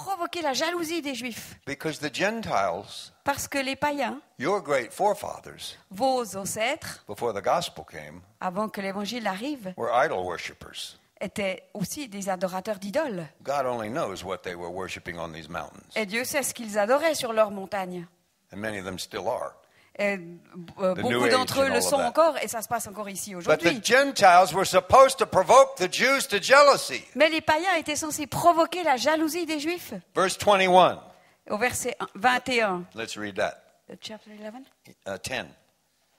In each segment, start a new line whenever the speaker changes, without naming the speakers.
provoquer la jalousie des Juifs.
Because the Gentiles,
Parce que les païens,
your great forefathers,
vos ancêtres,
before the gospel came,
avant que l'évangile arrive,
were idol worshippers.
étaient aussi des adorateurs d'idoles.
God only knows what they were worshiping on these mountains.
Et Dieu sait ce qu'ils adoraient sur leurs montagnes.
And many of them still are.
Et,
New
beaucoup
Age
d'entre eux
and
le
all of
sont
that.
encore, et ça se passe encore ici
But the
aujourd'hui.
Gentiles were supposed to provoke the Jews to jealousy.
Mais les païens étaient censés provoquer la jalousie des Juifs.
Verse 21.
Au verset 21.
Let's read that.
Chapter 11?
10.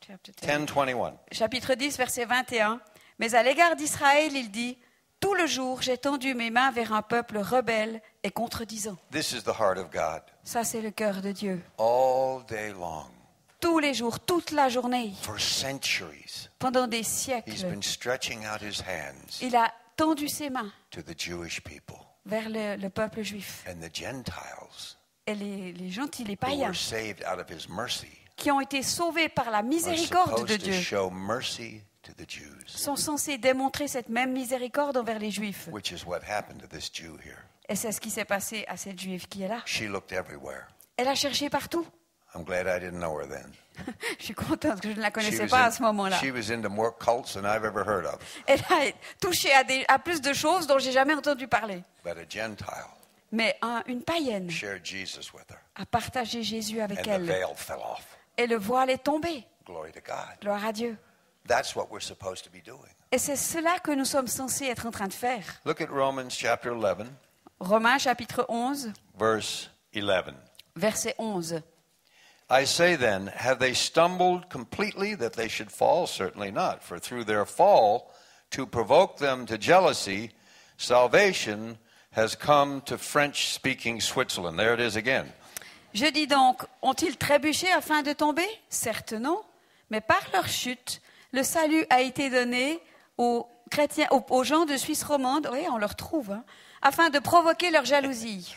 Chapter 10.
10:21.
Chapitre 10, verset 21. Mais à l'égard d'Israël, il dit, « Tout le jour, j'ai tendu mes mains vers un peuple rebelle et contredisant.
This is the heart of God. »
Ça, c'est le cœur de Dieu.
All day long,
Tous les jours, toute la journée,
for centuries,
pendant des
he's
siècles,
been stretching out his hands
il a tendu ses mains
to the Jewish people.
vers le peuple juif.
And the Gentiles,
Et les gentils, les
who
païens,
were saved out of his mercy,
qui ont été sauvés par la
are
miséricorde de
supposed to
Dieu,
show mercy to the Jews,
sont censés démontrer cette même miséricorde envers les Juifs.
which is what happened to this Jew here.
Et c'est ce qui s'est passé à cette Juive qui est là.
She looked everywhere.
Elle a cherché partout.
I'm glad I didn't know her then.
Je suis contente que je ne la
She
connaissais
was
pas à ce moment-là.
she was into more cults than I've ever heard of.
Elle a touché à plus de choses dont j'ai jamais entendu parler.
But a Gentile
Mais une païenne
shared Jesus with her,
a partagé Jésus avec
and the
elle.
veil fell off.
Et le voile est tombé.
Glory to God.
Gloire à Dieu.
That's what we're supposed to be doing.
Et c'est cela que nous sommes censés être en train de faire.
Look at Romans chapter 11,
Romains chapitre 11,
verse 11.
verset 11.
I say then, have they stumbled completely that they should fall? Certainly not. For through their fall, to provoke them to jealousy, salvation has come to French-speaking Switzerland. There it is again.
Je dis donc, ont-ils trébuché afin de tomber? Certes non, mais par leur chute, le salut a été donné aux chrétiens, aux gens de Suisse romande, oui, on le retrouve, afin de provoquer leur jalousie.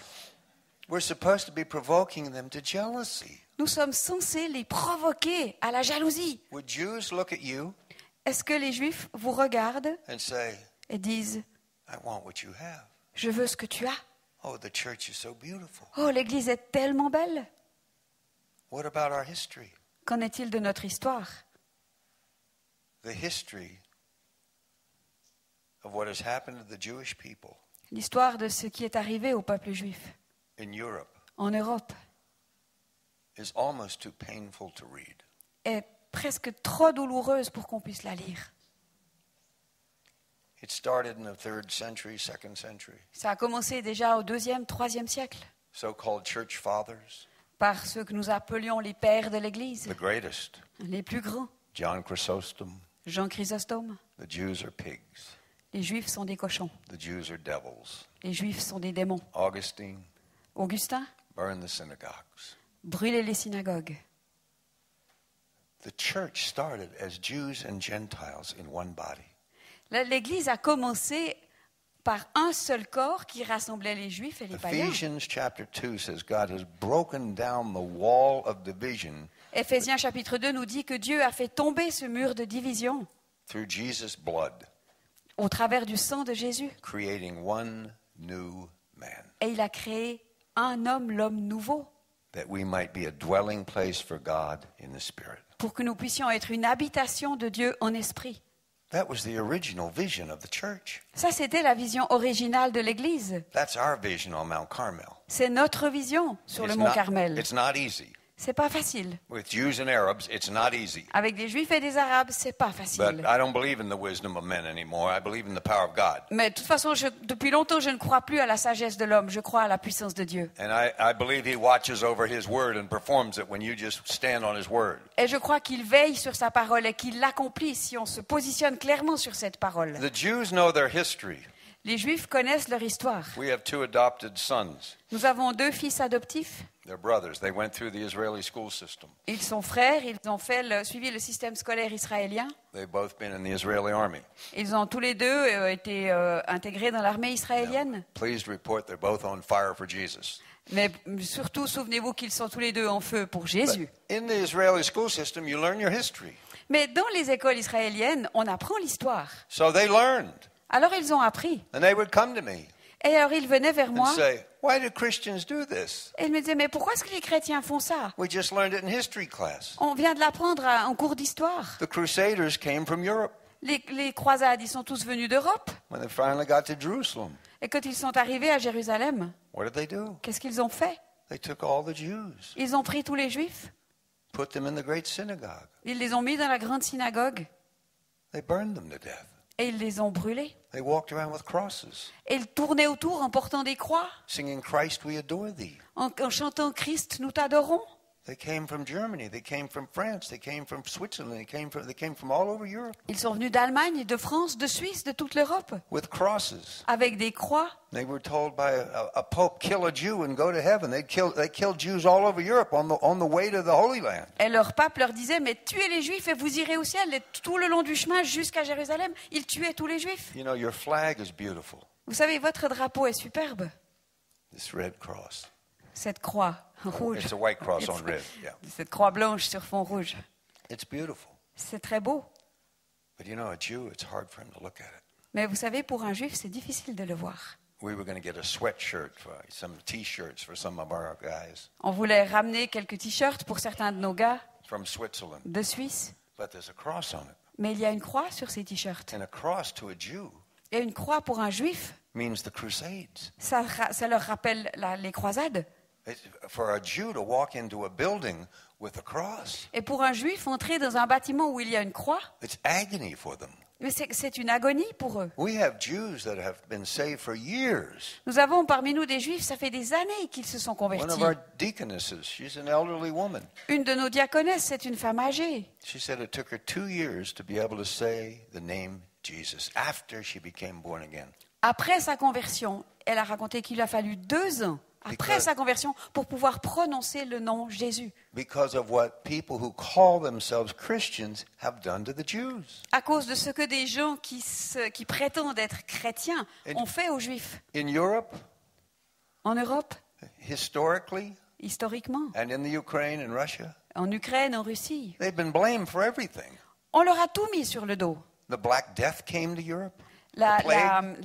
We're supposed to be provoking them to jealousy.
Nous sommes censés les provoquer à la jalousie.
Would Jews look at you
Est-ce que les Juifs vous regardent
and say,
et disent,
I want what you have?
je veux ce que tu as?
Oh, the church is so beautiful.
Oh, l'Église est tellement belle.
What about our history?
Qu'en est-il de notre histoire?
The history of what has happened to the Jewish people
L'histoire de ce qui est arrivé au peuple juif
in Europe
en Europe
is almost too painful to read.
est presque trop douloureuse pour qu'on puisse la lire.
It started in the 3rd century, 2nd century.
Ça a commencé déjà au 2e, 3e siècle
So-called church fathers,
par ceux que nous appelions les pères de l'Église,
the greatest,
les plus grands.
John Chrysostom.
Jean Chrysostome.
The Jews are pigs.
Les Juifs sont des cochons.
The Jews are devils.
Les Juifs sont des démons.
Augustine,
Augustin,
burn the synagogues.
brûlez les synagogues.
The church started as Jews and Gentiles in one body.
L'Église a commencé par un seul corps qui rassemblait les Juifs et les païens.
Ephesians chapter 2 says God has broken down the wall of division
Éphésiens chapitre 2 nous dit que Dieu a fait tomber ce mur de division
through Jesus' blood,
au travers du sang de Jésus.
creating one new man,
Et il a créé un homme, l'homme nouveau,
that we might be a dwelling place for God in the Spirit.
pour que nous puissions être une habitation de Dieu en esprit.
That was the original vision of the church.
Ça, c'était la vision originale de l'Église.
That's our vision on Mount Carmel.
C'est notre vision sur le mont Carmel.
It's not easy.
C'est pas facile.
With Jews and Arabs, it's not easy.
Avec des Juifs et des Arabes, c'est pas
But
facile.
I don't believe in the wisdom of men anymore. I believe in the power of God.
Mais de toute façon, depuis longtemps, je ne crois plus à la sagesse de l'homme. Je crois à la puissance de Dieu.
And I believe he watches over his word and performs it when you just stand on his word.
Et je crois qu'il veille sur sa parole et qu'il l'accomplit si on se positionne clairement sur cette parole.
The Jews know their history.
Les Juifs connaissent leur histoire.
We have 2 adopted sons.
Nous avons 2 fils adoptifs.
They're brothers. They went through the Israeli school system.
Ils sont frères. Ils ont suivi le système scolaire israélien.
They've both been in the Israeli army.
Ils ont tous les deux été intégrés dans l'armée israélienne.
Pleased to report they're both on fire for Jesus.
Mais surtout, souvenez-vous qu'ils sont tous les deux en feu pour Jésus.
In the Israeli school system, you learn your history.
Mais dans les écoles israéliennes, on apprend l'histoire.
So they learned.
Alors ils ont appris.
And they would come to me.
Et alors il venait vers
and
moi
say, why do Christians do this?
et il me disait, mais pourquoi est-ce que les chrétiens font ça?
We just learned it in history class.
On vient de l'apprendre en cours d'histoire.
The Crusaders came from Europe.
Les croisades, ils sont tous venus d'Europe.
When they finally got to Jerusalem,
Et quand ils sont arrivés à Jérusalem,
what did they do?
qu'est-ce qu'ils ont fait?
They took all the Jews,
Ils ont pris tous les Juifs,
put them in the great synagogue.
ils les ont mis dans la grande synagogue
They burned them to death.
et ils les ont brûlés.
They walked around with crosses,
Et ils tournaient autour en portant des croix,
singing, Christ, we adore thee.
en chantant Christ, nous t'adorons.
They came from Germany, they came from France, they came from Switzerland, they came from all over Europe
Ils sont venus d'Allemagne, de France, de Suisse, de toute l'Europe,
with crosses.
avec des croix.
They were told by a pope, kill a Jew and go to heaven. They killed Jews all over Europe on the way to the Holy Land.
Et leur pape leur disait, mais tuez les Juifs et vous irez au ciel. Et tout le long du chemin jusqu'à Jérusalem, ils tuaient tous les Juifs.
You know, your flag is beautiful,
Vous savez, votre drapeau est superbe.
this red cross.
Cette croix rouge,
It's a white cross on red, yeah.
cette croix blanche sur fond rouge.
It's beautiful.
C'est très beau.
But you know, a Jew, it's hard for him to look at it.
Mais vous savez, pour un Juif, c'est difficile de le voir.
We were going to get a sweatshirt, some T-shirts for some of our guys
On voulait ramener quelques t-shirts pour certains de nos gars
from Switzerland,
de Suisse.
but there's a cross on it.
Mais il y a une croix sur ces t-shirts.
And a cross to a Jew
Et une croix pour un Juif,
means the Crusades.
ça leur rappelle les croisades.
For a Jew to walk into a building with a cross,
Et pour un Juif, entrer dans un bâtiment où il y a une croix,
it's agony for them.
mais c'est une agonie pour eux.
We have Jews that have been saved for years.
Nous avons parmi nous des Juifs, ça fait des années qu'ils se sont
One
convertis.
of our deaconesses, she's an elderly woman.
Une de nos diaconesses, c'est une femme âgée.
She said it took her 2 years to be able to say the name Jesus after she became born again.
Après sa conversion, elle a raconté qu'il a fallu 2 ans après sa conversion pour pouvoir prononcer le nom Jésus.
Because of what people who call themselves Christians have done to the Jews.
À cause de ce que des gens qui prétendent être chrétiens ont fait aux Juifs.
In Europe,
En Europe,
historically,
historiquement,
and in the Ukraine and Russia,
en Ukraine, en Russie,
they've been blamed for everything.
on leur a tout mis sur le dos.
The Black Death came to Europe.
La
plague?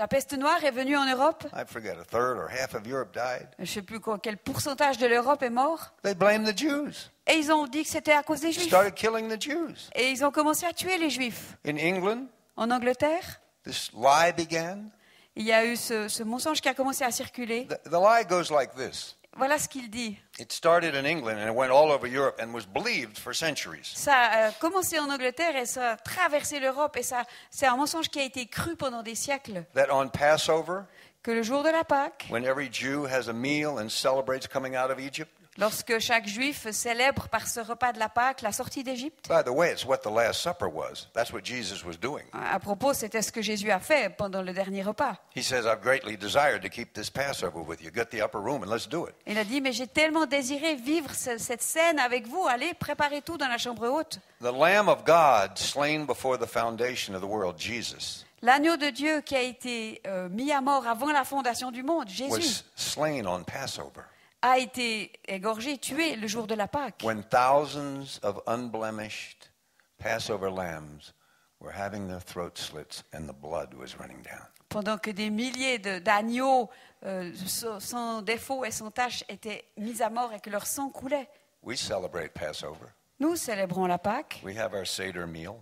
peste noire est venue en Europe.
I forget, a third or half of Europe died.
Je ne sais plus quel pourcentage de l'Europe est mort.
They blamed the Jews.
Et ils ont dit que c'était à cause des
They
Juifs.
started killing the Jews.
Et ils ont commencé à tuer les Juifs.
In England,
En Angleterre,
this lie began.
il y a eu ce mensonge qui a commencé à circuler.
The lie goes like this.
Voilà ce qu'il dit.
It started in England and it went all over Europe and was believed for centuries.
Ça a commencé en Angleterre et ça a traversé l'Europe. Et c'est un mensonge qui a été cru pendant des siècles.
That on Passover,
Que le jour de la Pâque,
when every Jew has a meal and celebrates coming out of Egypt,
lorsque chaque Juif célèbre par ce repas de la Pâque la sortie d'Égypte.
by the way, it's what the Last Supper was. That's what Jesus was doing.
À propos, c'était ce que Jésus a fait pendant le dernier repas.
He says, I've greatly desired to keep this Passover with you. Get the upper room and let's do it.
Il a dit, mais j'ai tellement désiré vivre cette scène avec vous. Allez, préparez tout dans la chambre haute.
The Lamb of God, slain before the foundation of the world, Jesus,
L'agneau de Dieu qui a été mis à mort avant la fondation du monde, Jésus,
was slain on Passover,
a été égorgé, tué le jour de la Pâque.
when thousands of unblemished Passover lambs were having their throats slits and the blood was running down.
Pendant que des milliers d'agneaux sans défaut et sans tache étaient mis à mort et que leur sang coulait.
We celebrate Passover.
Nous célébrons la Pâque.
We have our Seder meal.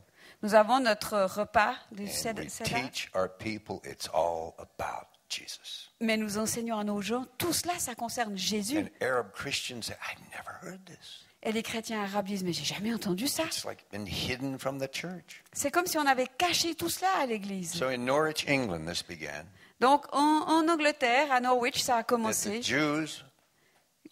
Nous avons notre repas de
And we
Seder.
teach our people it's all about Jesus.
Mais nous enseignons à nos gens, tout cela, ça concerne Jésus.
And Arab Christians say, I've never heard this.
Et les chrétiens arabes disent, mais j'ai jamais entendu ça.
It's like been hidden from the church.
C'est comme si on avait caché tout cela à l'église.
So in Norwich, England, this began.
Donc en Angleterre, à Norwich, ça a
That
commencé.
the Jews,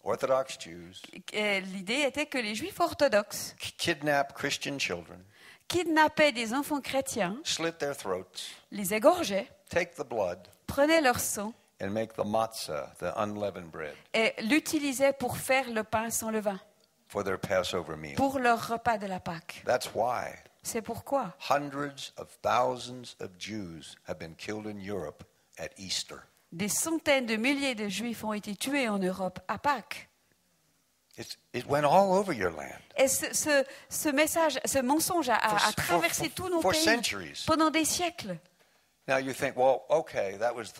Orthodox Jews,
Et l'idée était que les juifs orthodoxes
kidnap Christian children,
kidnappaient des enfants chrétiens,
slit their throats,
les égorgeaient,
take the blood,
prenaient leur sang
and make the matzah, the unleavened bread,
et l'utilisaient pour faire le pain sans levain,
for their Passover meal.
pour leur repas de la Pâque.
That's why
C'est pourquoi
hundreds of thousands of Jews have been killed in Europe at Easter.
des centaines de milliers de juifs ont été tués en Europe à Pâques.
It went all over your land.
Et ce message, ce mensonge a traversé tous nos
for
pays
centuries.
pendant des siècles.
Now you think, well, okay, that was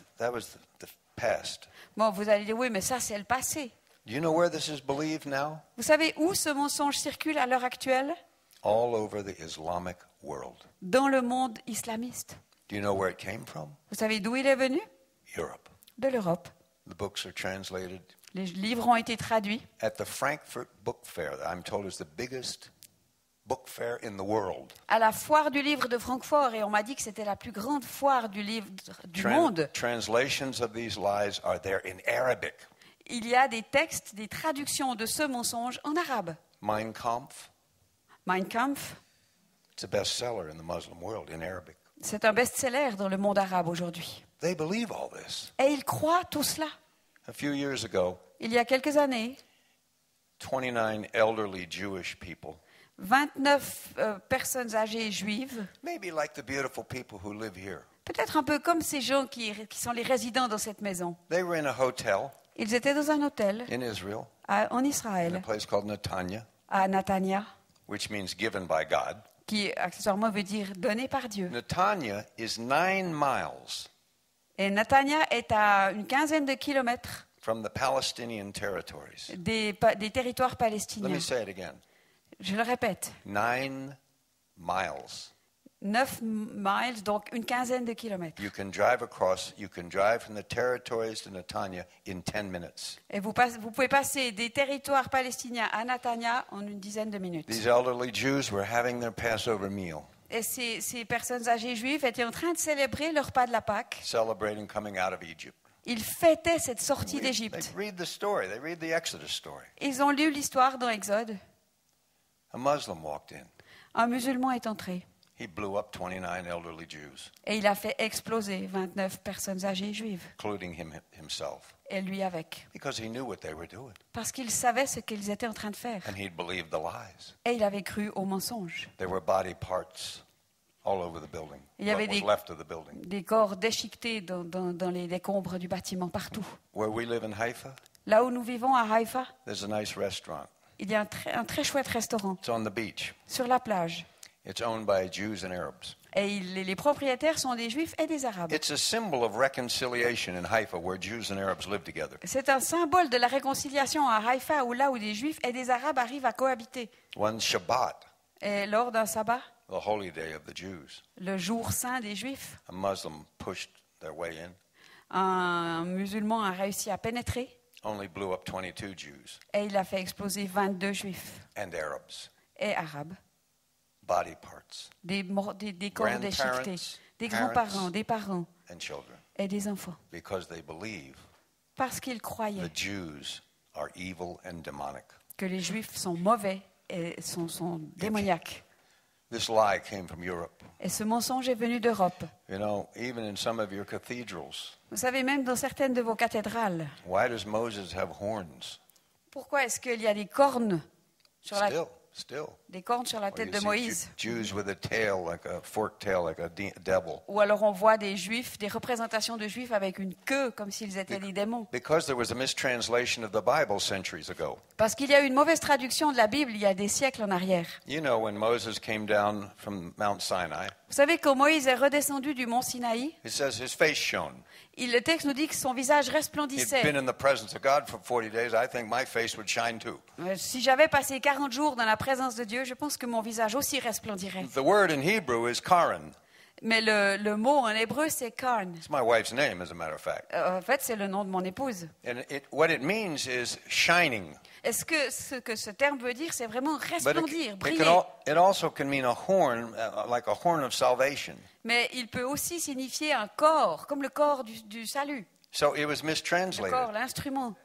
the past.
Bon, vous allez dire, oui, mais ça, c'est le passé.
Do you know where this is believed now?
Vous savez où ce mensonge circule à l'heure actuelle?
All over the Islamic world.
Dans le monde islamiste.
Do you know where it came from?
Vous savez d'où il est venu?
Europe.
De l'Europe.
The books are translated.
Les livres ont été traduits.
At the Frankfurt Book Fair, that I'm told is the biggest book fair in the world.
À la foire du livre de Francfort, et on m'a dit que c'était la plus grande foire du livre du monde.
Translations of these lies are there in Arabic.
Il y a des textes, des traductions de ce mensonge en arabe.
Mein Kampf,
Mein Kampf,
it's a bestseller in the Muslim world in Arabic.
c'est un best-seller dans le monde arabe aujourd'hui.
They believe all this.
Et ils croient tout cela.
A few years ago,
Il y a quelques années,
29 elderly Jewish people,
29 personnes âgées juives,
maybe like the beautiful people who live here,
peut-être un peu comme ces gens qui sont les résidents dans cette maison.
they were in a hotel
Ils étaient dans un hôtel
in Israel,
en
in a
Israël,
place called Netanya,
à Natania,
which means given by God.
qui accessoirement veut dire donné par Dieu.
Netanya is 9 miles
Et Natania est à une quinzaine de kilomètres
from the Palestinian territories.
des territoires
Let
palestiniens.
me say it again.
Je le répète,
9 miles.
9 miles, donc une quinzaine de kilomètres.
You can drive across, you can drive from the territories to Netanya in 10 minutes.
Et vous pouvez passer des territoires palestiniens à Natania en une dizaine de minutes.
These elderly Jews were having their Passover meal,
Et ces personnes âgées juives étaient en train de célébrer le repas de la Pâque.
celebrating coming out of Egypt.
Ils fêtaient cette sortie
They
d'Égypte.
read the story, they read the Exodus story.
Ils ont lu l'histoire dans Exode.
A Muslim walked in.
Un musulman est entré
He blew up 29 elderly Jews,
et il a fait exploser 29 personnes âgées juives,
including himself,
et lui avec,
because he knew what they were doing,
parce qu'il savait ce qu'ils étaient en train de faire.
and he'd believed the lies.
Et il avait cru aux mensonges.
There were body parts all over the building,
Il y avait
what was
des-
left of the building.
Des corps déchiquetés dans les décombres du bâtiment partout.
Where we live in Haifa,
Là où nous vivons à Haïfa,
there's a nice restaurant.
il y a un très chouette restaurant
It's on the beach.
sur la plage.
It's owned by Jews and Arabs.
Et les propriétaires sont des juifs et des arabes.
It's a symbol of reconciliation in Haifa where Jews and Arabs live together.
C'est un symbole de la réconciliation à Haïfa, où là où des juifs et des arabes arrivent à cohabiter.
One Shabbat,
Et lors d'un sabbat,
the holy day of the Jews,
le jour saint des juifs,
a Muslim pushed their way in,
un musulman a réussi à pénétrer
only blew up 22 Jews
et il a fait exploser 22 juifs
and Arabs,
et arabes.
body parts,
Des corps déchiquetés, des grands-parents, des parents
and children,
et des enfants.
because they believe
Parce qu'ils croyaient
the Jews are evil and demonic.
que les juifs sont mauvais et sont démoniaques.
This lie came from Europe.
Et ce mensonge est venu d'Europe.
You know, even in some of your cathedrals,
Vous savez, même dans certaines de vos cathédrales,
why does Moses have horns?
pourquoi est-ce qu'il y a des cornes sur la,
Still.
des cornes sur la
Or
tête
you
de
see
Moïse?
Jews with a tail, like a forked tail, like a devil.
Ou alors on voit des juifs, des représentations de juifs avec une queue, comme s'ils étaient des démons.
Because there was a mistranslation of the Bible centuries ago.
Parce qu'il y a eu une mauvaise traduction de la Bible il y a des siècles en arrière.
You know, when Moses came down from Mount Sinai,
Vous savez, quand Moïse est redescendu du mont Sinaï,
it says his face shone.
le texte nous dit que son visage
He'd
resplendissait.
been in the presence of God for 40 days. I think my face would shine too.
Si j'avais passé 40 jours dans la présence de Dieu, je pense que mon visage aussi resplendirait.
The word in Hebrew is Karan.
Mais le mot en hébreu, c'est Karn.
It's my wife's name, as a matter of fact.
En fait, c'est le nom de mon épouse.
And what it means is shining.
Est-ce que ce terme veut dire, c'est vraiment
But
resplendir, briller.
it also can mean a horn, like a horn of salvation.
Mais il peut aussi signifier un corps, comme le corps du salut.
So it was
Le
mistranslated.
corps, l'instrument.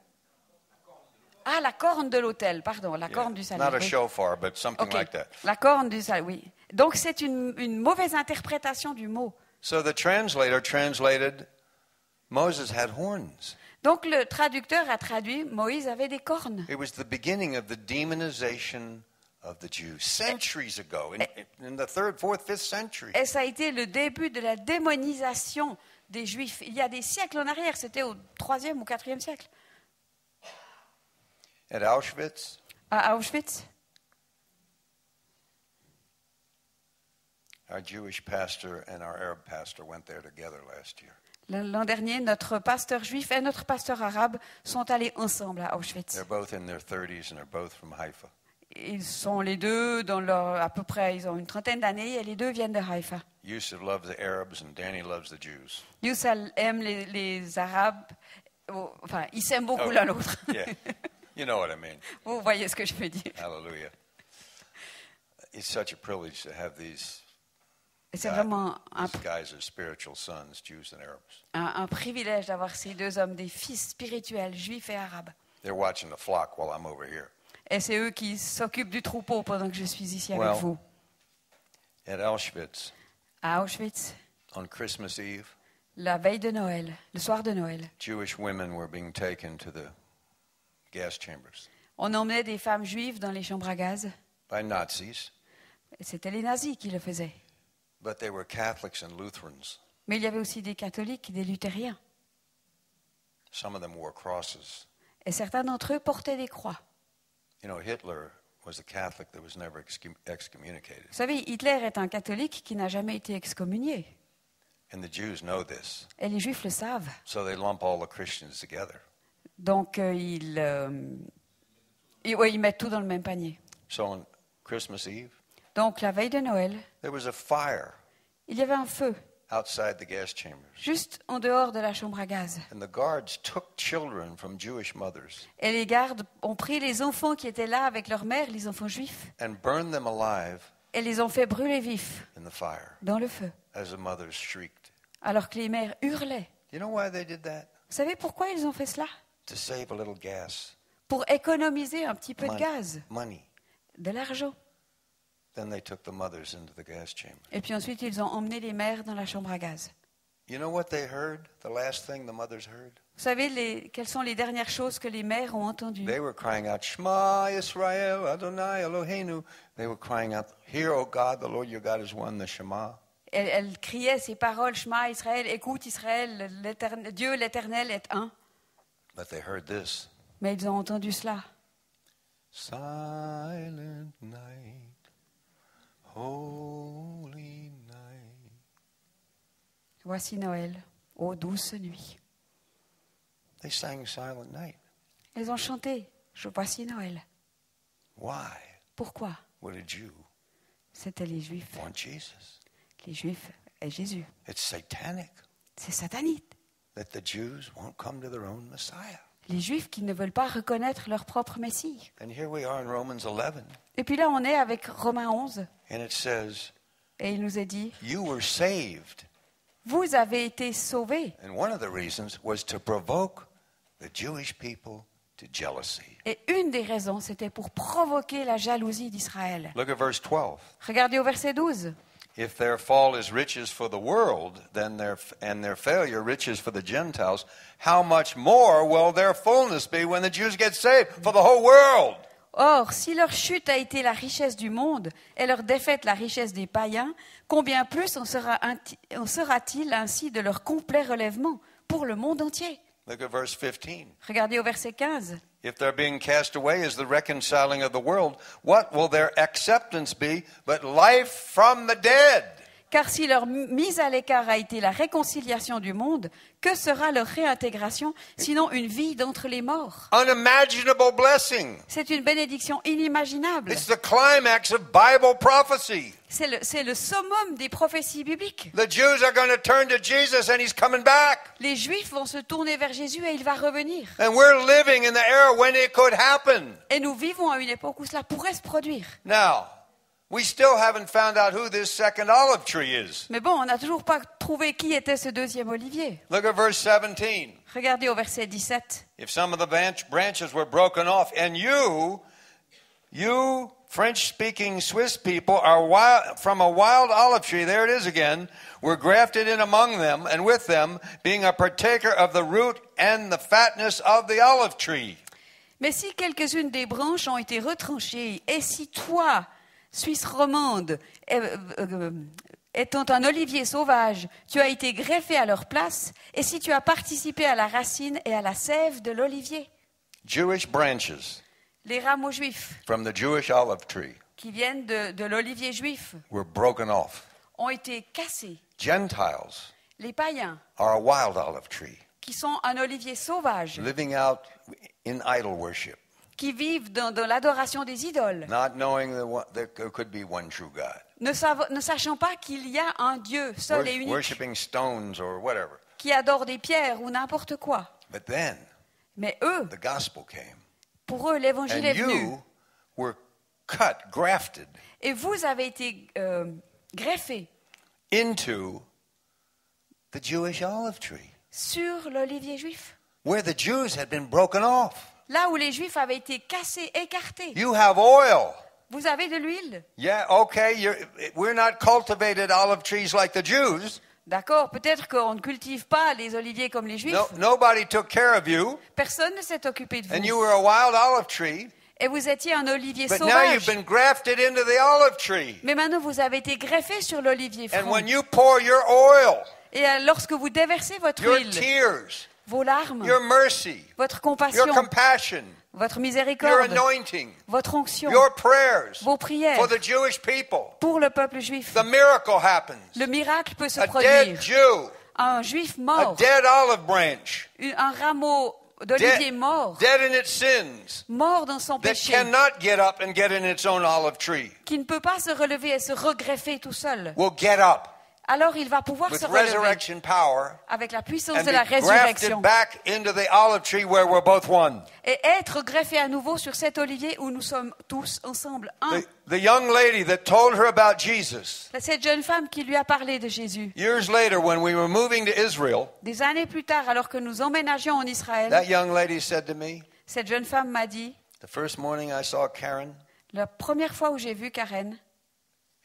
Ah, la corne de l'autel, pardon, la
Yeah.
corne du salut.
Not a
oui.
shofar, but something
Ok,
like that.
la corne du salut, oui. Donc c'est une mauvaise interprétation du mot.
So the translator translated, Moses had horns.
Donc le traducteur a traduit, Moïse avait des cornes.
It was the beginning of the demonization of the Jews centuries ago, in the 3rd, 4th, 5th century.
Et ça a été le début de la démonisation des Juifs. Il y a des siècles en arrière, c'était au 3e ou 4e siècle.
At Auschwitz,
À Auschwitz,
Our Jewish pastor and our Arab pastor went there together last year.
L'an dernier, notre pasteur juif et notre pasteur arabe sont allés ensemble à Auschwitz.
They're both in their 30s and they're both from Haifa.
Ils sont les deux dans leur, à peu près, ils ont une trentaine d'années et les deux viennent de Haïfa.
Yusuf loves the Arabs and Danny loves the Jews.
Youssef aime les Arabes, enfin, ils s'aiment beaucoup
Oh.
l'un l'autre.
Yeah, you know what I mean.
Vous voyez ce que je veux dire.
Hallelujah. It's such a privilege to have these
Et c'est vraiment
guys are spiritual sons, Jews and Arabs.
un privilège d'avoir ces deux hommes, des fils spirituels, juifs et arabes.
They're watching the flock while I'm over here.
Et c'est eux qui s'occupent du troupeau pendant que je suis ici avec
Well,
vous.
At Auschwitz,
À Auschwitz,
on Christmas Eve,
la veille de Noël, le soir de Noël,
Jewish women were being taken to the gas chambers
on emmenait des femmes juives dans les chambres à gaz.
by Nazis,
Et c'était les nazis qui le faisaient.
but they were Catholics and Lutherans.
Mais il y avait aussi des catholiques, des luthériens.
Some of them wore crosses.
Et certains d'entre eux portaient des croix.
You know, Hitler was a Catholic that was never excommunicated.
Vous savez, Hitler est un catholique qui n'a jamais été excommunié.
And the Jews know this.
Et les juifs le savent.
So they lump all the Christians together.
Donc ils mettent tout dans le même panier.
So on Christmas Eve,
Donc la veille de Noël,
there was a fire
il y avait un feu
outside the gas chambers.
juste en dehors de la chambre à gaz.
And the guards took children from Jewish mothers
Et les gardes ont pris les enfants qui étaient là avec leur mère, les enfants juifs,
and burned them alive
et les ont fait brûler vifs
in the fire
dans le feu,
as the mothers shrieked.
alors que les mères hurlaient.
You know why they did that?
Vous savez pourquoi ils ont fait cela?
To save a little gas.
Pour économiser un petit peu de
Money.
gaz,
Money.
de l'argent.
Then they took the mothers into the gas chamber.
Et puis ensuite, ils ont emmené les mères dans la chambre à gaz.
You know what they heard? The last thing the mothers heard?
Vous savez quelles sont les dernières choses que les mères ont entendues?
They were crying out, Shema Yisrael, Adonai Eloheinu. They were crying out, Hear, O God, the Lord your God is one, the Shema.
Elle criait ces paroles, Shema Israël, écoute Israël, Dieu l'Éternel est un.
But they heard this.
Mais ils ont entendu cela.
Silent night, holy night.
Voici Noël, ô douce nuit.
They sang Silent Night.
Ils ont chanté, voici Noël.
Why
Pourquoi?
would a Jew
C'était les Juifs.
want Jesus?
Les Juifs et Jésus.
It's satanic
C'est satanique.
that the Jews won't come to their own Messiah.
Les Juifs qui ne veulent pas reconnaître leur propre Messie.
And here we are in Romans 11,
Et puis là, on est avec Romains 11.
and it says,
Et il nous est dit,
You were saved.
vous avez été sauvés.
And one of the reasons was to provoke the Jewish people to jealousy.
Et une des raisons, c'était pour provoquer la jalousie d'Israël.
Look at verse 12.
Regardez au verset 12.
If their fall is riches for the world, then their failure riches for the Gentiles, how much more will their fullness be when the Jews get saved for the whole world?
Or, si leur chute a été la richesse du monde et leur défaite la richesse des païens, combien plus en sera-t-il ainsi de leur complet relèvement pour le monde entier?
Look at verse 15.
Regardez au verset 15.
If their being cast away is the reconciling of the world, what will their acceptance be but life from the dead?
Car si leur mise à l'écart a été la réconciliation du monde, que sera leur réintégration sinon une vie d'entre les morts?
Unimaginable blessing.
C'est une bénédiction inimaginable.
It's the climax of Bible prophecy.
C'est le summum des prophéties bibliques.
The Jews are going to turn to Jesus and he's coming back.
Les Juifs vont se tourner vers Jésus et il va revenir.
And we're living in the era when it could happen.
Et nous vivons à une époque où cela pourrait se produire.
Now, we still haven't found out who this second olive tree is.
Mais bon, on n'a toujours pas trouvé qui était ce deuxième olivier.
Look at verse 17.
Regardez au verset 17.
If some of the branches were broken off, and you French-speaking Swiss people are from a wild olive tree, there it is again, were grafted in among them, and with them, being a partaker of the root and the fatness of the olive tree.
Mais si quelques-unes des branches ont été retranchées, et si toi, Suisse romande, étant un olivier sauvage, tu as été greffé à leur place, et si tu as participé à la racine et à la sève de l'olivier.
Jewish branches
Les rameaux juifs
from the Jewish olive tree
qui viennent de l'olivier juif
were broken off.
ont été cassés.
Gentiles
Les païens,
are a wild olive tree,
qui sont un olivier sauvage,
living out in idol worship,
qui vivent dans l'adoration des idoles,
not knowing that there could be one true God,
ne sachant pas qu'il y a un Dieu seul et unique,
worshiping stones or whatever.
qui adore des pierres ou n'importe quoi.
But then
Mais eux,
the gospel came,
pour eux, l'évangile
and
est venu.
you were cut, grafted
Et vous avez été greffés
into the Jewish olive tree,
sur l'olivier juif.
where the Jews had been broken off.
Là où les Juifs avaient été cassés, écartés.
You have oil.
Vous avez de l'huile.
Yeah, okay, we're not cultivated olive trees like the Jews.
D'accord, peut-être qu'on ne cultive pas les oliviers comme les Juifs.
Nobody took care of you,
Personne ne s'est occupé de
and
vous.
you were a wild olive tree.
Et vous étiez un olivier
But now you've
sauvage.
been grafted into the olive tree.
Mais maintenant, vous avez été greffés sur l'olivier
And
franc.
when you pour your oil,
Et lorsque vous déversez votre
your
huile,
tears,
vos larmes,
your mercy,
votre
your
compassion,
compassion,
votre
your
miséricorde,
anointing,
votre onction,
your prayers
vos prières
for the Jewish people,
pour le peuple juif,
the miracle happens.
le miracle peut se
A dead
produire.
Jew,
Un juif
a
mort,
dead olive branch,
un rameau d'olivier mort,
dead in its sins,
mort dans son
that
péché,
cannot get up and get in its own olive tree,
qui ne peut pas se relever et se regreffer tout seul.
will get up
Alors il va pouvoir
with
se relever
resurrection power
avec la puissance
and
de la
be grafted
résurrection
back into the olive tree where we're both one.
et être greffé à nouveau sur cet olivier où nous sommes tous ensemble un.
The young lady that told her about Jesus,
Cette jeune femme qui lui a parlé de Jésus.
years later when we were moving to Israel,
Des années plus tard, alors que nous emménagions en Israël,
that young lady said to me,
cette jeune femme m'a dit,
the first morning I saw Karen,
la première fois où j'ai vu Karen,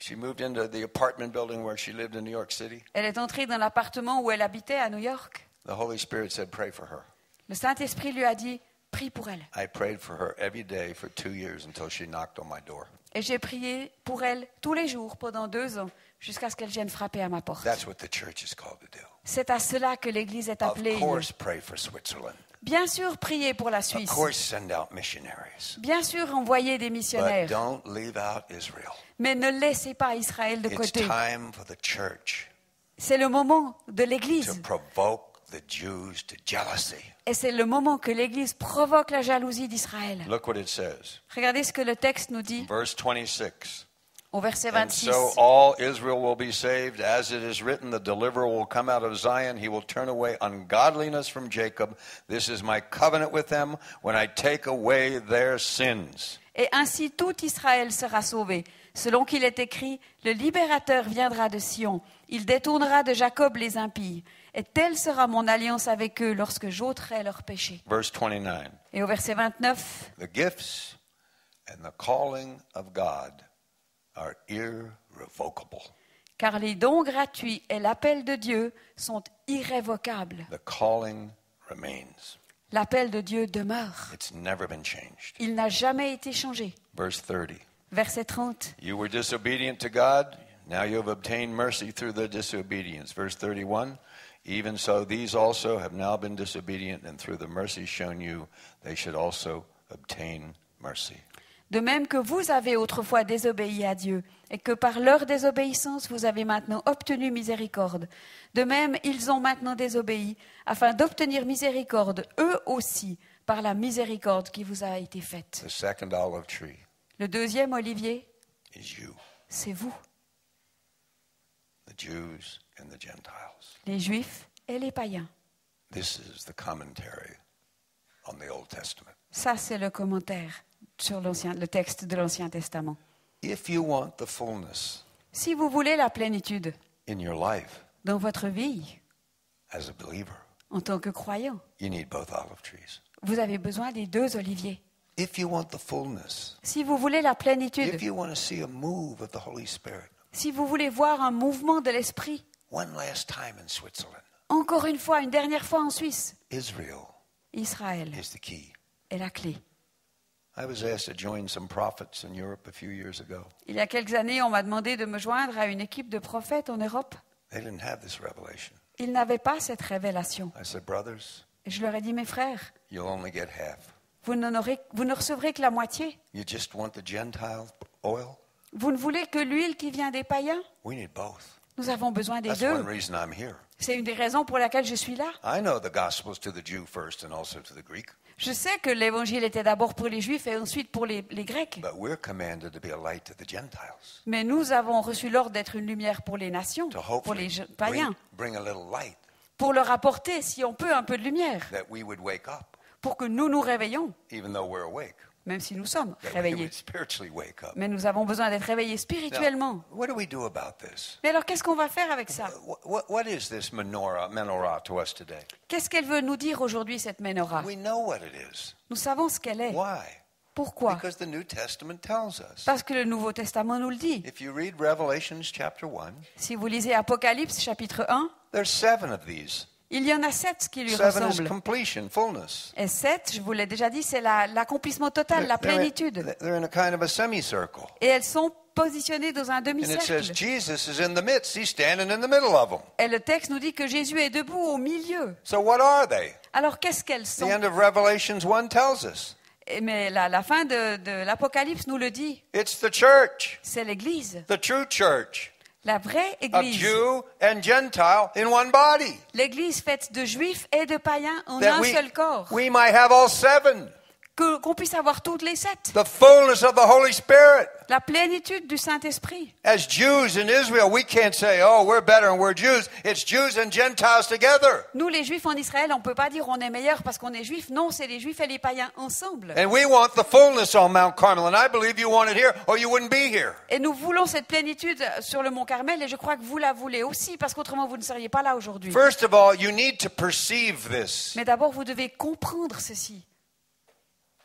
she moved into the apartment building where she lived in New York City.
elle est entrée dans l'appartement où elle habitait à New York.
The Holy Spirit said, pray for her.
Le Saint-Esprit lui a dit, prie pour elle.
I prayed for her every day for 2 years until she knocked on my door.
Et j'ai prié pour elle tous les jours pendant 2 ans, jusqu'à ce qu'elle vienne frapper à ma porte.
That's what the church is called to do.
C'est à cela que l'Église est
Of
appelée.
course, pray for Switzerland.
Bien sûr, prier pour la
Of
Suisse.
course, send out missionaries.
Bien sûr, envoyer des
But
missionnaires.
don't leave out Israel.
Mais ne laissez pas Israël de
It's
côté.
time for the church
C'est le moment de
to
l'Église.
provoke the Jews to jealousy.
Et c'est le moment que l'Église provoque la jalousie d'Israël.
Look what it says.
Regardez ce que le texte nous dit
Verse 26.
au verset
And
26.
so all Israel will be saved, as it is written, the deliverer will come out of Zion. He will turn away ungodliness from Jacob. This is my covenant with them when I take away their sins.
Et ainsi tout Israël sera sauvé. Selon qu'il est écrit, le libérateur viendra de Sion. Il détournera de Jacob les impies. Et telle sera mon alliance avec eux lorsque j'ôterai leurs péchés.
Verse 29.
Et au verset 29,
The gifts and the calling of God are irrevocable.
car les dons gratuits et l'appel de Dieu sont irrévocables.
The calling remains.
L'appel de Dieu demeure.
It's never been changed.
Il n'a jamais été changé.
Verse 30.
Verset 30.
You were disobedient to God. Now you have obtained mercy through their disobedience. Verse 31. Even so, these also have now been disobedient, and through the mercy shown you, they should also obtain mercy.
De même que vous avez autrefois désobéi à Dieu, et que par leur désobéissance vous avez maintenant obtenu miséricorde. De même, ils ont maintenant désobéi, afin d'obtenir miséricorde, eux aussi, par la miséricorde qui vous a été faite.
The second olive tree
Le deuxième olivier,
is you,
c'est vous,
the Jews and the Gentiles.
les Juifs et les païens.
This is the commentary on the Old Testament.
Ça, c'est le commentaire sur le texte de l'Ancien Testament.
If you want the fullness
Si vous voulez la plénitude
in your life
dans votre vie,
as a believer,
en tant que croyant,
you need both olive trees.
vous avez besoin des deux oliviers.
If you want the fullness,
Si vous voulez la plénitude,
if you want to see a move of the Holy Spirit,
si vous voulez voir un mouvement de l'esprit,
one last time in Switzerland,
encore une fois, une dernière fois en Suisse,
Israel
Israël
is the key.
est la clé.
I was asked to join some prophets in Europe a few years ago.
Il y a quelques années, on m'a demandé de me joindre à une équipe de prophètes en Europe.
They didn't have this revelation.
Ils n'avaient pas cette révélation.
I said, brothers,
Et je leur ai dit, mes frères,
you'll only get half.
vous ne recevrez que la moitié.
You just want the Gentile oil?
Vous ne voulez que l'huile qui vient des païens?
We need both.
Nous avons besoin des
That's one
deux.
reason I'm here.
C'est une des raisons pour laquelle je suis là.
I know the gospel's to the Jew first and also to the Greek,
Je sais que l'évangile était d'abord pour les Juifs et ensuite pour les Grecs.
but we're commanded to be a light to the Gentiles,
Mais nous avons reçu l'ordre d'être une lumière pour les nations,
to
pour les
hopefully
païens,
bring a little light
pour leur apporter, si on peut, un peu de lumière,
that we would wake up,
pour que nous nous réveillons,
even though we're awake,
même si nous sommes
that we
réveillés.
would spiritually wake up.
Mais nous avons besoin d'être réveillés
Now,
spirituellement.
what do we do about this?
Mais alors, qu'est-ce qu'on va faire avec ça?
What is this menorah to us today?
Qu'est-ce qu'elle veut nous dire aujourd'hui, cette menorah?
We know what it is.
Nous savons ce qu'elle est.
Why?
Pourquoi?
Because the New Testament tells us.
Parce que le Nouveau Testament nous le dit.
If you read Revelations chapter 1,
Si vous lisez Apocalypse chapitre 1,
there's 7 of these.
il y en a 7 qui lui
7 is
ressemblent.
completion, fullness.
Et 7, je vous l'ai déjà dit, c'est l'accomplissement total, la plénitude.
They're in a kind of a semicircle.
Et elles sont positionnées dans un
And it says
demi-cercle.
Jesus is in the midst. He's standing in the middle of them.
Et le texte nous dit que Jésus est debout au milieu.
So what are they?
Alors qu'est-ce qu'elles
The
sont?
end of Revelations 1 tells us.
Mais la fin de l'Apocalypse nous le dit.
It's the church,
C'est l'Église,
the true church,
la vraie
of
Église.
Jew and Gentile in one body.
L'Église faite de Juifs et de païens en
That
un seul corps.
we might have all 7.
Qu'on puisse avoir toutes les 7.
The fullness of the Holy Spirit.
La plénitude du Saint-Esprit.
As Jews in Israel, we can't say, oh, we're better and we're Jews. It's Jews and Gentiles together.
Nous, les Juifs en Israël, on ne peut pas dire on est meilleur parce qu'on est Juifs. Non, c'est les Juifs et les païens ensemble.
And we want the fullness on Mount Carmel. And I believe you want it here or you wouldn't be here.
Et nous voulons cette plénitude sur le mont Carmel et je crois que vous la voulez aussi parce qu'autrement vous ne seriez pas là aujourd'hui.
First of all, you need to perceive this.
Mais d'abord, vous devez comprendre ceci.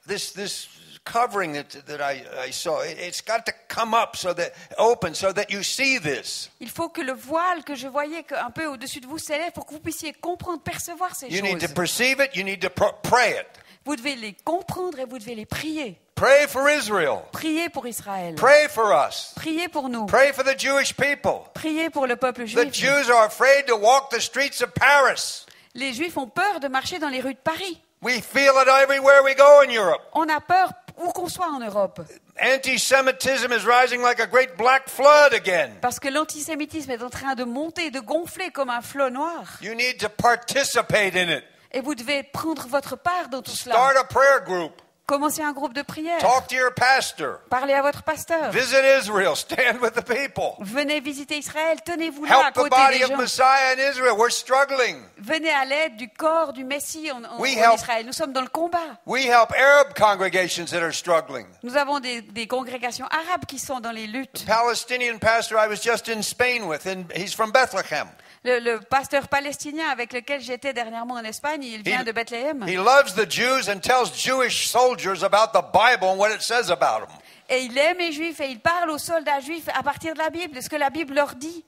This covering that I saw, it's got to come up so that open so that you see this.
Il faut que le voile que je voyais un peu au-dessus de vous s'élève pour que vous puissiez comprendre, percevoir ces
You need to
choses.
perceive it, you need to pray it.
Vous devez les comprendre et vous devez les prier.
Pray for Israel.
Priez pour Israël.
Pray for us.
Priez pour nous.
Pray for the Jewish people.
Priez pour le peuple
The
juif.
Jews are afraid to walk the streets of Paris.
Les Juifs ont peur de marcher dans les rues de Paris.
We feel it everywhere we go in Europe.
On a peur où qu'on soit en Europe.
Anti-Semitism is rising like a great black flood again.
Parce que l'antisémitisme est en train de monter, de gonfler comme un flot noir.
You need to participate in it.
Et vous devez prendre votre part dans tout cela.
Start a prayer group.
Commencez un groupe de prière.
Talk to your pastor.
Parlez à votre pasteur.
Visit Israel. Stand with the people.
Venez visiter Israël. Tenez-vous là à
Help the
côté
body
des
of
gens.
Messiah in Israel. We're struggling.
Venez à l'aide du corps du Messie en
We help-
Israël. Nous sommes dans le combat.
We help Arab congregations that are struggling.
Nous avons des congrégations arabes qui sont dans les luttes.
Palestinian pastor I was just in Spain with, and he's from Bethlehem.
Le pasteur palestinien avec lequel j'étais dernièrement en Espagne, il vient de Bethléem.
He loves the Jews and tells Jewish soldiers about the Bible and what it says about them.
Et il aime les Juifs et il parle aux soldats juifs à partir de la Bible, de ce que la Bible leur dit.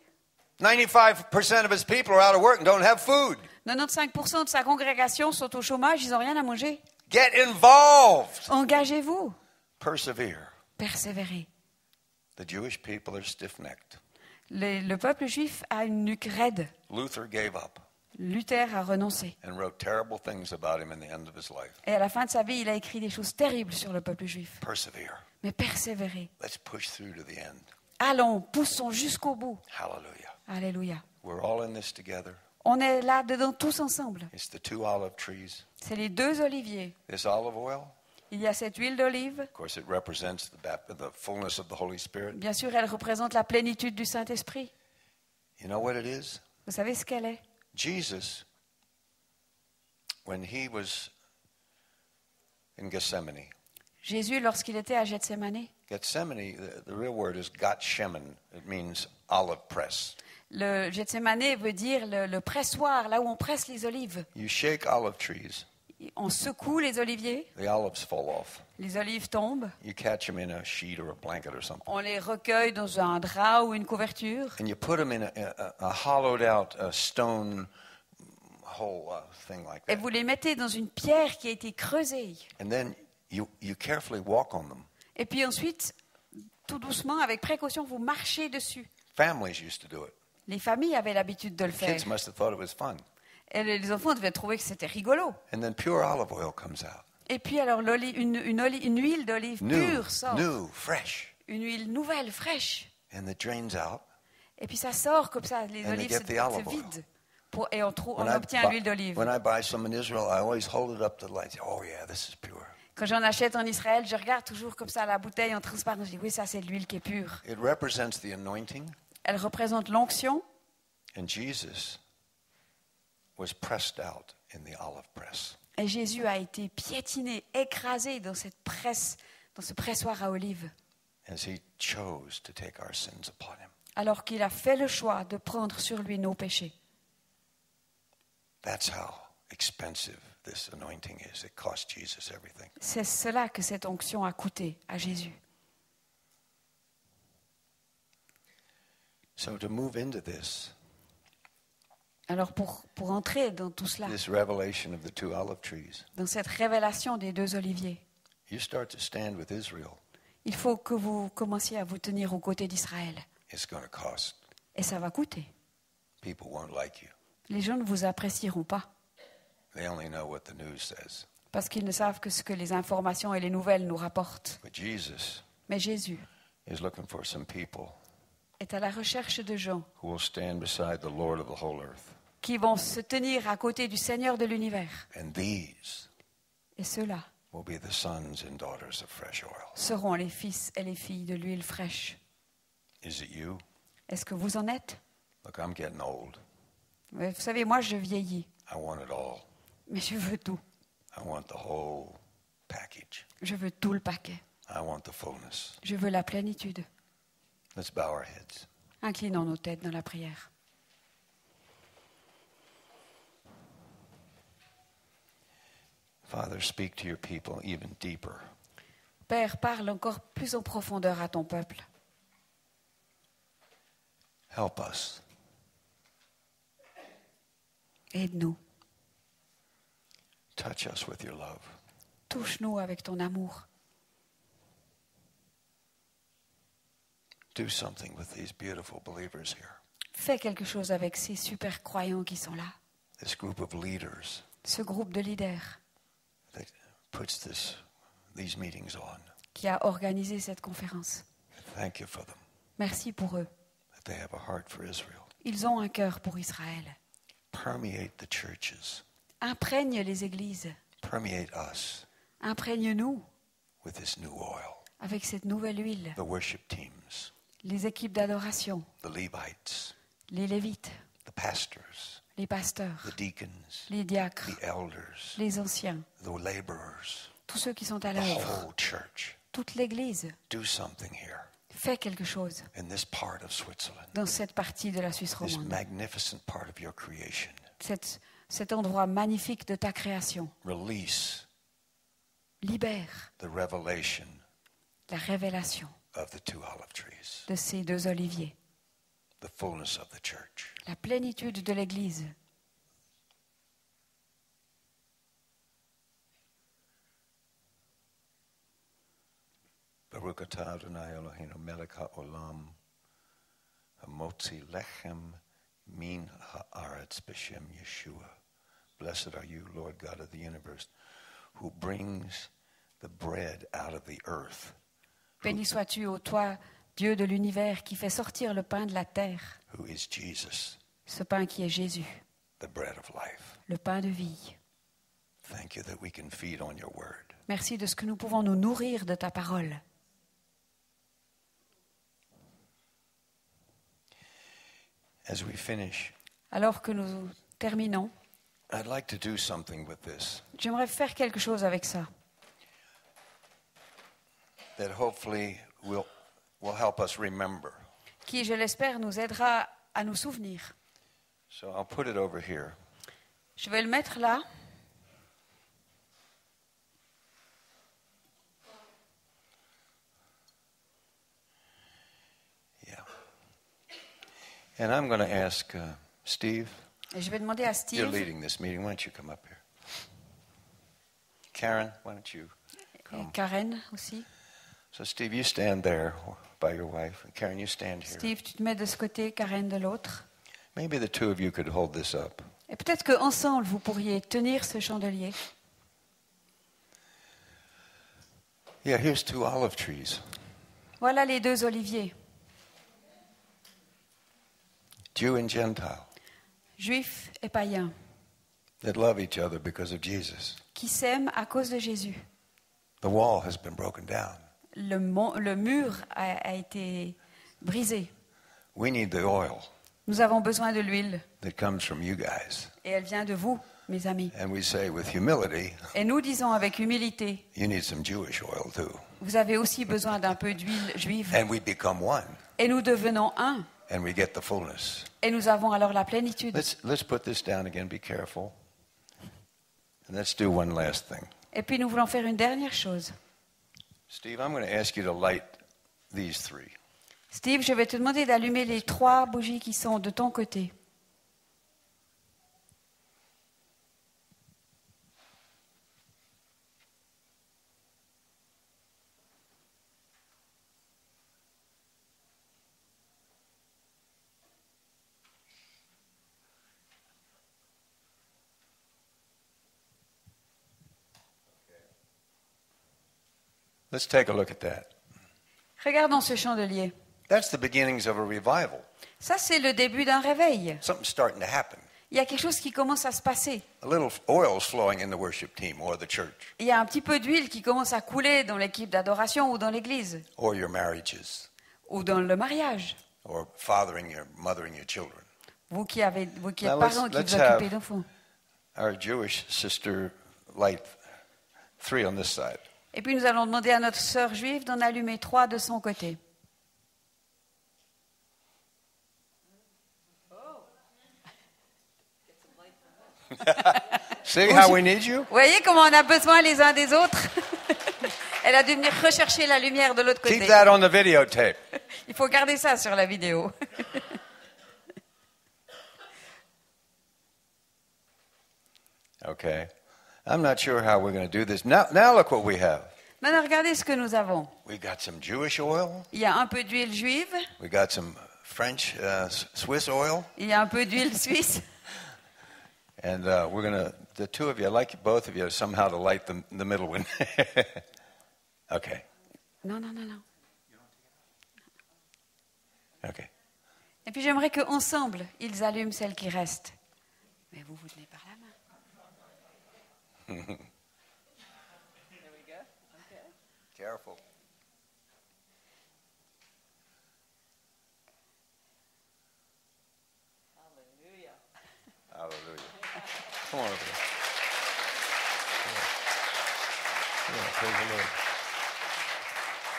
95% of his people are out of work and don't have food.
95% de sa congrégation sont au chômage, ils n'ont rien à manger.
Get involved.
Engagez-vous,
Persevere.
persévérez.
The Jewish people are stiff-necked.
Le peuple juif a une nuque raide.
Luther gave up
Luther a renoncé.
and wrote terrible things about him in the end of his life.
Et à la fin de sa vie, il a écrit des choses terribles sur le peuple juif.
Persevere.
Mais persévérez.
Let's push through to the end.
Allons, poussons jusqu'au bout.
Hallelujah.
Alléluia.
We're all in this together.
On est là dedans tous ensemble.
It's the 2 olive trees.
C'est les 2 oliviers.
This olive oil,
Il y a cette huile d'olive.
of course, it represents the fullness of the Holy Spirit.
Bien sûr, elle représente la plénitude du Saint-Esprit.
You know what it is?
Vous savez ce qu'elle est?
Jesus, when he was in Gethsemane,
Jésus, lorsqu'il était à Gethsémani,
Gethsemane, the real word is Gethsemane. It means olive press.
le Gethsémani veut dire le pressoir, là où on presse les olives.
You shake olive trees,
On secoue les oliviers,
the olives fall off.
les olives tombent,
You catch them in a sheet or a blanket or something.
on les recueille dans un drap ou une couverture
And you put them in a hollowed out stone hole thing like
et
that.
vous les mettez dans une pierre qui a été creusée.
And then you carefully walk on them.
Et puis ensuite, tout doucement, avec précaution, vous marchez dessus.
Families used to do it.
Les familles avaient l'habitude de le faire.
Kids must have thought it was fun.
Et les enfants devaient trouver que c'était rigolo.
And then pure olive oil comes out.
Et puis alors une huile d'olive
New,
pure sort.
new, fresh.
Une huile nouvelle, fraîche.
And it drains out.
Et puis ça sort comme ça, les
And they
olives
get the olive
se
oil.
vident. Et on
When
obtient
I
l'huile d'olive.
when I buy some in Israel, I always hold it up to the light. Oh yeah, this is pure.
Quand j'en achète en Israël, je regarde toujours comme ça la bouteille en transparent. Je dis oui, ça c'est de l'huile qui est pure.
It represents the anointing,
Elle représente l'onction.
and Jesus was pressed out in the olive press.
Et Jésus a été piétiné, écrasé dans cette presse, dans ce pressoir à olives.
As he chose to take our sins upon him.
Alors qu'il a fait le choix de prendre sur lui nos péchés.
That's how expensive this anointing is. It cost Jesus everything.
C'est cela que cette onction a coûté à Jésus.
So to move into this
Alors pour entrer dans tout cela,
revelation of the two olive trees,
dans cette révélation des deux oliviers,
you start to stand with Israel.
il faut que vous commenciez à vous tenir aux côtés d'Israël.
It's going to cost.
Et ça va coûter.
People won't like you.
Les gens ne vous apprécieront pas
They only know what the news says.
parce qu'ils ne savent que ce que les informations et les nouvelles nous rapportent.
But Jesus
Mais Jésus
is looking for some people
est à la recherche de gens
who will stand beside the Lord of the whole earth.
qui vont se tenir à côté du Seigneur de l'univers.
And these
Et ceux-là
will be the sons and daughters of fresh oil.
seront les fils et les filles de l'huile fraîche.
Is it you?
Est-ce que vous en êtes?
Look, I'm getting old.
Vous savez, moi je vieillis,
I want it all.
mais je veux tout.
I want the whole package.
Je veux tout le paquet.
I want the fullness.
Je veux la plénitude.
Let's bow our heads.
Inclinons nos têtes dans la prière.
Father, speak to your people even deeper.
Père, parle encore plus en profondeur à ton peuple.
Help us.
Aide-nous.
Touch us with your love.
Touche-nous avec ton amour.
Do something with these beautiful believers here.
Fais quelque chose avec ces super croyants qui sont là.
This group of leaders
Ce groupe de leaders
that puts these meetings on.
qui a organisé cette conférence.
Thank you for them.
Merci pour eux.
That they have a heart for Israel.
Ils ont un cœur pour Israël.
Permeate the churches.
Imprègne les églises.
Permeate us
Imprègne-nous
with this new oil.
avec cette nouvelle huile.
The worship teams,
Les équipes d'adoration,
the Levites,
les lévites,
the pastors,
les pasteurs,
the deacons,
les diacres,
the elders,
les anciens,
the laborers,
tous ceux qui sont à
the
l'œuvre,
whole church.
toute l'église.
Do something here
Fais quelque chose
in this part of Switzerland,
dans cette partie de la Suisse
this
romande,
magnificent part of your creation.
cet endroit magnifique de ta création.
Release
Libère
the revelation
la révélation
of the two olive trees,
de ces deux oliviers,
the fullness of the church.
la plénitude de l'église.
Baruch atah Adonai Eloheinu melech haolam hamotzi lechem min haaretz b'shem Yeshua. Blessed are you, Lord God of the universe, who brings the bread out of the earth.
Béni sois-tu, ô toi, Dieu de l'univers, qui fait sortir le pain de la terre,
Who is Jesus,
ce pain qui est Jésus,
the bread of life.
le pain de vie.
Thank you that we can feed on your word.
Merci de ce que nous pouvons nous nourrir de ta parole.
As we finish,
Alors que nous terminons,
I'd like to do something with this
j'aimerais faire quelque chose avec ça,
that hopefully will help us remember.
qui, je l'espère, nous aidera à nous souvenir.
So I'll put it over here.
Je vais le mettre là.
Yeah. And I'm going to ask Steve.
Et je vais demander à
You're
Steve
leading this meeting. Why don't you come up here? Karen, why don't you
et
come?
Karen aussi.
So Steve, you stand there by your wife. And Karen, you stand here.
Steve, tu te mets de ce côté, Karen de l'autre.
Maybe the two of you could hold this up.
Et peut-être qu'ensemble, vous pourriez tenir ce chandelier.
Yeah, here's two olive trees.
Voilà les deux oliviers.
Jew and Gentile,
juifs et païens,
that love each other because of Jesus.
qui s'aiment à cause de Jésus.
The wall has been broken down.
Le mur a été brisé.
We need the oil
Nous avons besoin de l'huile
that comes from you guys.
et elle vient de vous, mes amis.
And we say with humility,
Et nous disons avec humilité,
you need some Jewish oil too.
vous avez aussi besoin d'un peu d'huile juive.
And we become one.
Et nous devenons un.
And we get the fullness.
Et nous avons alors la plénitude.
Let's put this down again. Be careful. And let's do one last thing.
Et puis nous voulons faire une dernière chose.
Steve, I'm going to ask you to light these three.
Steve, je vais te demander d'allumer les 3 bougies qui sont de ton côté.
Let's take a look at that.
Regardons ce chandelier.
That's the beginnings of a revival.
Ça, c'est le début d'un réveil.
Something's starting to happen.
Il y a quelque chose qui commence à se passer.
A little oil's flowing in the worship team or the church
Il y a un petit peu d'huile qui commence à couler dans l'équipe d'adoration ou dans l'église
or your marriages
ou dans le mariage.
or mothering your children.
Vous qui êtes
Now,
parents, qui
let's
vous occupez
have-
d'enfants.
Our Jewish sister light 3 on this side.
Et puis nous allons demander à notre sœur juive d'en allumer 3 de son côté.
See how we need you?
Vous voyez comment on a besoin les uns des autres? Elle a dû venir rechercher la lumière de l'autre côté.
Keep that on the videotape.
Il faut garder ça sur la vidéo.
Okay. I'm not sure how we're going to do this. Now look what we have.
Maintenant, regardez ce que nous avons.
We got some Jewish oil.
Il y a un peu d'huile juive,
We got some French, Swiss oil.
il y a un peu d'huile suisse.
And we're going to, the two of you, I'd like both of you somehow to light the middle one. Okay.
Non, non, non, non.
Okay.
Et puis j'aimerais qu'ensemble, ils allument celle qui reste. Mais vous vous tenez par la main.
Careful. Hallelujah. Come on over here. Yeah, praise the Lord.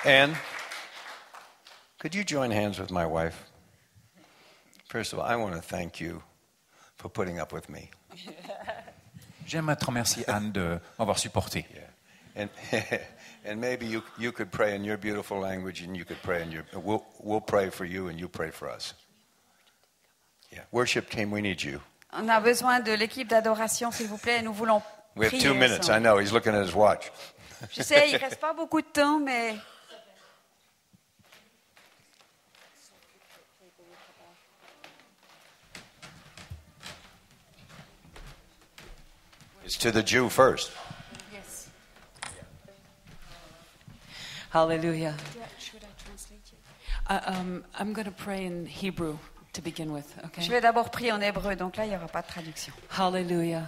Anne, could you join hands with my wife? First of all, I want to thank you for putting up with me.
J'aime te remercier, Anne, de m'avoir supporté.
Yeah. And maybe you could pray in your beautiful language and you could pray in your, we'll pray for you and you pray for us. Yeah. Worship team, we need you.
On a besoin de l'équipe d'adoration, s'il vous plaît. Nous voulons
We have
prier
2 minutes. I
ensemble.
know. He's looking at his watch.
Je sais, il ne reste pas beaucoup de temps, mais
It's to the Jew first.
Hallelujah. I'm going to pray in Hebrew to begin with,
je
okay?
vais d'abord prier en hébreu, donc là, il n'y aura pas de traduction.
Hallelujah.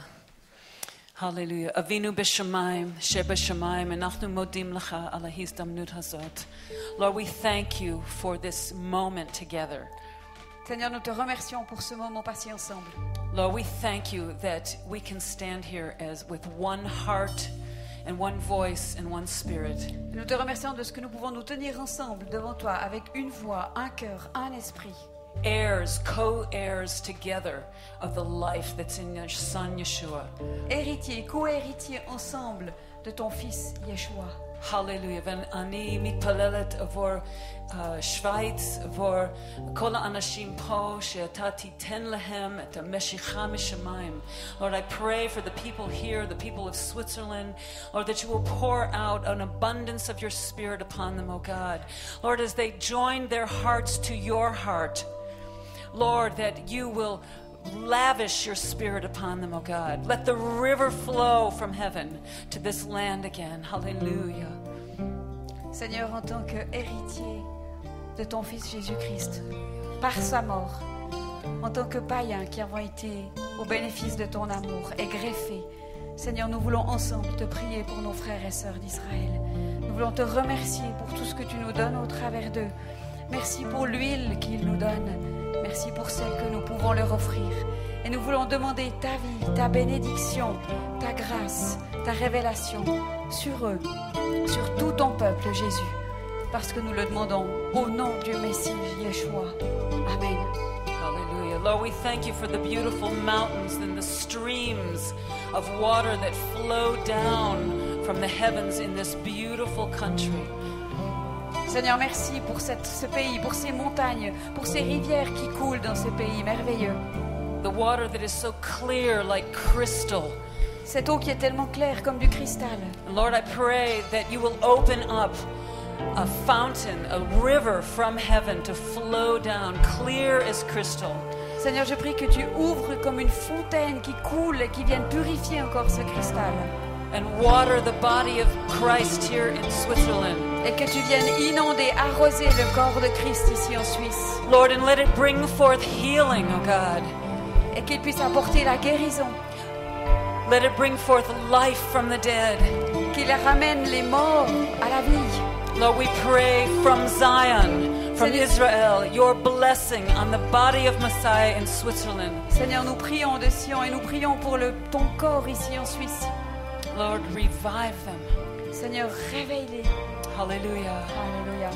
Hallelujah. Avinu b'shamayim, sheba shamayim, anachnu modim lecha ala hizdamnut hazot. Lord, we thank you for this moment together.
Seigneur, nous te remercions pour ce moment passé ensemble.
Lord, we thank you that we can stand here as with one heart and one voice and one spirit.
Nous te remercions de ce que nous pouvons nous tenir ensemble devant toi avec une voix, un cœur, un esprit.
Heirs, co-heirs together of the life that's in your son Yeshua.
Héritiers, co-héritiers ensemble de ton fils Yeshua.
Hallelujah. ואני מתפללת עבור שווייץ, עבור כל האנשים פה, שאתה תיתן להם את המשיכה משמיים. Lord, I pray for the people here, the people of Switzerland, Lord, that you will pour out an abundance of your spirit upon them, oh God. Lord, as they join their hearts to your heart, Lord, that you will lavish your spirit upon them, oh God. Let the river flow from heaven to this land again. Hallelujah.
Seigneur, en tant qu'héritier de ton fils Jésus-Christ, par sa mort, en tant que païens qui avons été au bénéfice de ton amour et greffés. Seigneur, nous voulons ensemble te prier pour nos frères et sœurs d'Israël. Nous voulons te remercier pour tout ce que tu nous donnes au travers d'eux. Merci pour l'huile qu'ils nous donnent. Merci pour celle que nous pouvons leur offrir. Et nous voulons demander ta vie, ta bénédiction, ta grâce, ta révélation sur eux, sur tout ton peuple, Jésus. Parce que nous le demandons au nom du Messie, Yeshua. Amen.
Hallelujah. Lord, we thank you for the beautiful mountains and the streams of water that flow down from the heavens in this beautiful country.
Seigneur, merci pour ce pays, pour ces montagnes, pour ces rivières qui coulent dans ce pays merveilleux.
The water that is so clear like crystal.
Cette eau qui est tellement claire comme du cristal.
Lord, I pray that you will open up a fountain, a river from heaven to flow down, clear as crystal.
Seigneur, je prie que tu ouvres comme une fontaine qui coule et qui vienne purifier encore ce cristal.
And water the body of Christ here in Switzerland.
Et que tu viennes inonder, arroser le corps de Christ ici en Suisse.
Lord, and let it bring forth healing, oh God.
Et qu'il puisse apporter la guérison.
Let it bring forth life from the dead.
Qu'il ramène les morts à la vie.
Lord, we pray from Zion, from
Seigneur.
Israel, your blessing on the body of Messiah in Switzerland.
Seigneur, nous prions de Sion et nous prions pour ton corps ici en Suisse.
Lord, revive them.
Seigneur, réveille-les.
Hallelujah.
Alléluia.